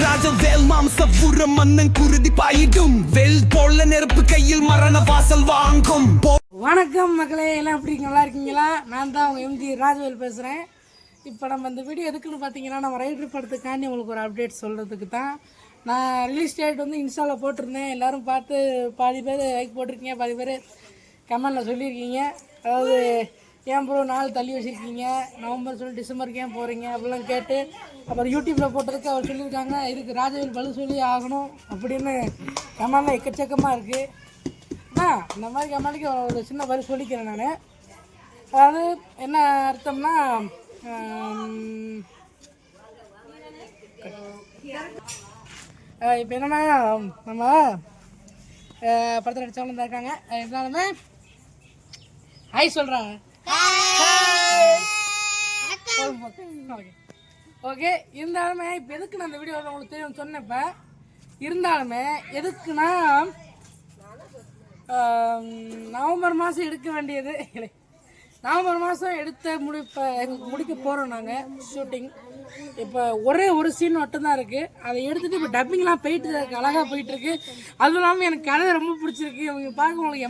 ராஜவேல் மாம்சபுரம் மன்னன் குருதி பாயிடும் வெல் போல நெருப்பு கையில் மரண வாசல் வாங்கும். வணக்கம் மக்களே, எல்லாம் எப்படி நல்லா இருக்கீங்களா? நான் தான் அவங்க எம்ஜி ராஜவேல் பேசுகிறேன். இப்போ நம்ம இந்த வீடியோ எதுக்குன்னு பார்த்தீங்கன்னா, நம்ம ரைடர் படத்துக்காண்டி உங்களுக்கு ஒரு அப்டேட் சொல்கிறதுக்கு தான். நான் ரிலீஸ் டேட் வந்து இன்ஸ்டாவில் போட்டிருந்தேன். எல்லோரும் பார்த்து பாதி பேர் லைக் போட்டிருக்கீங்க, பாதி பேர் கமெண்டில் சொல்லியிருக்கீங்க. அதாவது ஏன் ப்ரோ நாள் தள்ளி வச்சுருக்கீங்க, நவம்பர் சொல்லி டிசம்பருக்கு ஏன் போகிறீங்க அப்படிலாம் கேட்டு அப்புறம் யூடியூப்பில் போட்டதுக்கு அவர் சொல்லியிருக்காங்க, இதுக்கு ராஜவேல் பதில் சொல்லி ஆகணும் அப்படின்னு கமெண்டில் எக்கச்சக்கமாக இருக்குது. இந்த மாதிரி கமெண்ட்டுக்கு ஒரு சின்ன பதில் சொல்லிக்கிறேன் நான். அதாவது என்ன அர்த்தம்னா, இப்போ என்னென்னா நம்ம படத்தில் நடித்தவங்க தான் இருக்காங்க. இருந்தாலுமே ஹாய் சொல்கிறாங்க. ஓகே, இருந்தாலுமே இப்போ எதுக்கு நான் அந்த வீடியோ உங்களுக்கு தெரியும் சொன்னப்போ, இருந்தாலுமே எதுக்குன்னா நவம்பர் மாதம் எடுக்க வேண்டியது, நவம்பர் மாதம் முடிக்க போகிறோம் நாங்கள் ஷூட்டிங். இப்போ ஒரே ஒரு சீன் மட்டும்தான் இருக்குது. அதை எடுத்துகிட்டு இப்போ டப்பிங்லாம் போயிட்டு இருக்கு, அழகாக போயிட்டுருக்கு. அதுவும் இல்லாமல் எனக்கு கதை ரொம்ப பிடிச்சிருக்கு. இவங்க பார்க்க உங்களுக்கு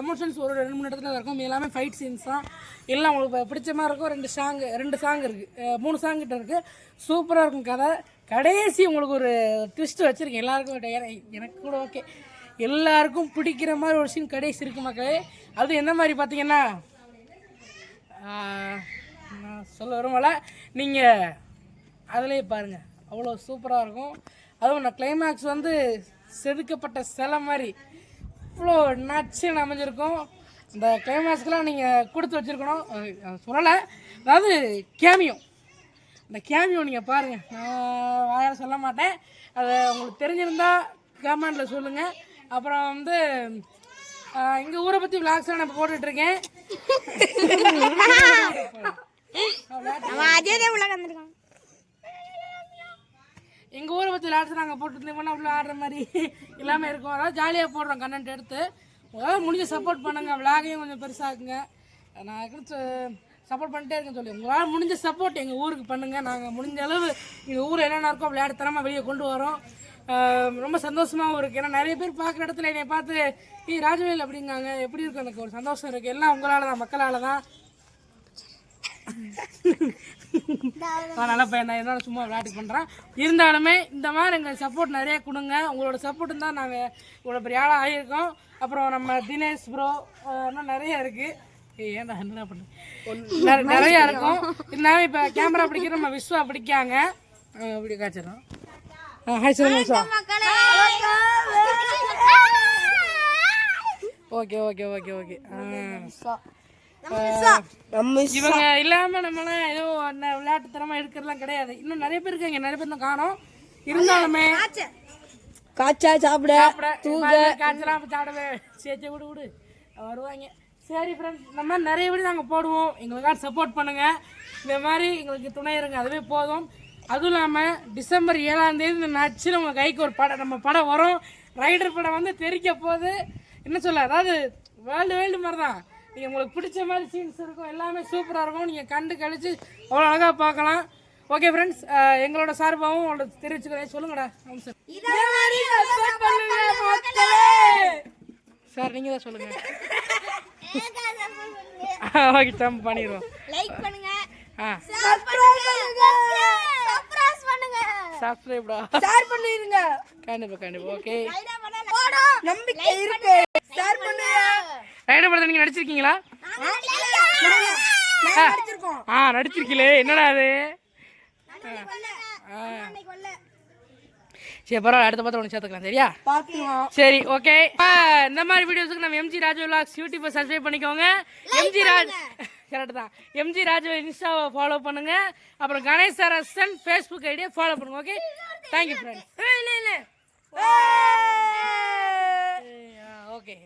எமோஷன்ஸ் ஒரு 2-3 இடத்துல இருக்கும். எல்லாமே ஃபைட் சீன்ஸ் தான். எல்லாம் உங்களுக்கு பிடிச்ச மாதிரி இருக்கும். 2 சாங் இருக்குது, 3 சாங் கிட்ட இருக்குது. சூப்பராக இருக்கும் கதை. கடைசி உங்களுக்கு ஒரு ட்விஸ்ட் வச்சுருக்கேன். எல்லாருக்கும் எனக்கு கூட ஓகே, எல்லாருக்கும் பிடிக்கிற மாதிரி ஒரு சீன் கடைசி இருக்குது மக்களே. அது என்ன மாதிரி பார்த்தீங்கன்னா, நான் சொல்ல வரும்போல நீங்கள் அதிலே பாருங்கள், அவ்வளோ சூப்பராக இருக்கும். அதுவும் நான் கிளைமேக்ஸ் வந்து செதுக்கப்பட்ட சிலை மாதிரி இவ்வளோ நச்சுன்னு அமைஞ்சிருக்கும். இந்த கிளைமேக்ஸ்க்கெலாம் நீங்கள் கொடுத்து வச்சுருக்கணும். சொல்லலை, அதாவது கேமியோ, இந்த கேமியோ நீங்கள் பாருங்கள். நான் வாயால் சொல்ல மாட்டேன், அதை உங்களுக்கு தெரிஞ்சிருந்தால் கமெண்டில் சொல்லுங்கள். அப்புறம் வந்து எங்கள் ஊரை பற்றி விளாக்ஸ்லாம் நான் இப்போ போட்டுட்ருக்கேன். எங்கள் ஊரை பற்றி விளாட்ஸ் நாங்கள் போட்டுருந்தோம்னா அவ்வளோ ஆடுற மாதிரி எல்லாமே இருக்கும். அதாவது ஜாலியாக போடுறோம் கண்டென்ட் எடுத்து. உங்களால் முடிஞ்ச சப்போர்ட் பண்ணுங்கள், விளாகையும் கொஞ்சம் பெருசாக்குங்க. நான் சப்போர்ட் பண்ணிட்டே இருக்கேன்னு சொல்லி உங்களால் முடிஞ்ச சப்போர்ட் எங்கள் ஊருக்கு பண்ணுங்கள். நாங்கள் முடிஞ்ச அளவு எங்கள் ஊரில் என்னென்ன இருக்கோ விளையாட்டுத்தனமாக வெளியே கொண்டு வரோம். ரொம்ப சந்தோஷமாகவும் இருக்குது. ஏன்னா நிறைய பேர் பார்க்குற இடத்துல என்னை பார்த்து ராஜவேல் அப்படிங்காங்க. எப்படி இருக்கும், எனக்கு ஒரு சந்தோஷம் இருக்குது. எல்லாம் உங்களால் தான், மக்களால் தான். நல்லா பையன் என்னோட சும்மா விளையாட்டு பண்ணுறேன். இருந்தாலுமே இந்த மாதிரி எங்கள் சப்போர்ட் நிறைய கொடுங்க. உங்களோட சப்போர்ட்டு தான் நாங்கள் இவ்வளோ பெரிய ஆளாக ஆகியிருக்கோம். அப்புறம் நம்ம தினேஷ் ப்ரோ இன்னும் நிறைய இருக்குது. ஏன்டா என்ன பண்ணுறேன், நிறையா இருக்கும். இருந்தாலும் இப்போ கேமரா பிடிக்கிற நம்ம விஸ்வா பிடிக்காங்க. இப்படி காய்ச்சிடும். ஹாய் சொல்லுங்க. Okay okay okay okay. இவங்க இல்லாமல் நம்மளாம் ஏதோ விளையாட்டுத்தனமாக எடுக்கிறதுலாம் கிடையாது. இன்னும் நிறைய பேர் இருக்காங்க, நிறைய பேர் தான் காணோம். இருந்தாலுமே காய்ச்சா சாப்பிட காய்ச்சலாம் சாப்பிடவே சேர்த்து விடு வருவாங்க. சரி ஃப்ரெண்ட்ஸ், இந்த மாதிரி நிறைய வீடு நாங்கள் போடுவோம். எங்களுக்காக சப்போர்ட் பண்ணுங்கள். இந்த மாதிரி எங்களுக்கு துணை இருங்க, அதுவே போதும். அதுவும் இல்லாமல் டிசம்பர் 7ஆம் தேதி இந்த நச்சு நம்ம கைக்கு ஒரு படம், நம்ம படம் வரும். ரைடர் படம் வந்து தெரிக்க போகுது. என்ன சொல்ல, அதாவது வேர்ல்டு மாதிரி தான். நீங்கள் உங்களுக்கு பிடிச்ச மாதிரி சீன்ஸ் இருக்கும், எல்லாமே சூப்பராக இருக்கும். நீங்கள் கண்டு கழிச்சு அவ்வளோ அழகாக பார்க்கலாம். ஓகே ஃப்ரெண்ட்ஸ், எங்களோட சார்பாகவும் உங்களோட தெரிவிச்சுக்கிறேன். சொல்லுங்கடா சார், நீங்கள் தான் சொல்லுங்கள். ஓகே, ஜம்ப் பண்ணிடுவோம். லைக் பண்ணுங்க, சப்ஸ்கிரைப்டா ஷேர் பண்ணிருங்க. கண்டிப்பா ஓகே, நம்பிக்கை இருக்கு. ஷேர் பண்ணுங்க. ரைடர் படத்துல நீங்க நடிச்சிருக்கீங்களா? நடிச்சிருக்கீங்களே, என்னடா அது? சரி பரவாயில்ல, அடுத்த பார்த்து ஒன்று சேர்த்துக்கலாம். சரியா? சரி ஓகே. இந்த மாதிரி வீடியோஸுக்கு நம்ம எம்ஜி ராஜவேல் விலாக்ஸ் யூடியூப்பை சப்ஸ்கிரைப் பண்ணிக்கோங்க. கரெக்டு தான், எம்ஜி ராஜவேல் இன்ஸ்டாவை ஃபாலோ பண்ணுங்க. அப்புறம் கணேஷ் அரசன் ஃபேஸ்புக் ஐடியை ஃபாலோ பண்ணுங்க. Okay, thank you friends. ஓகே.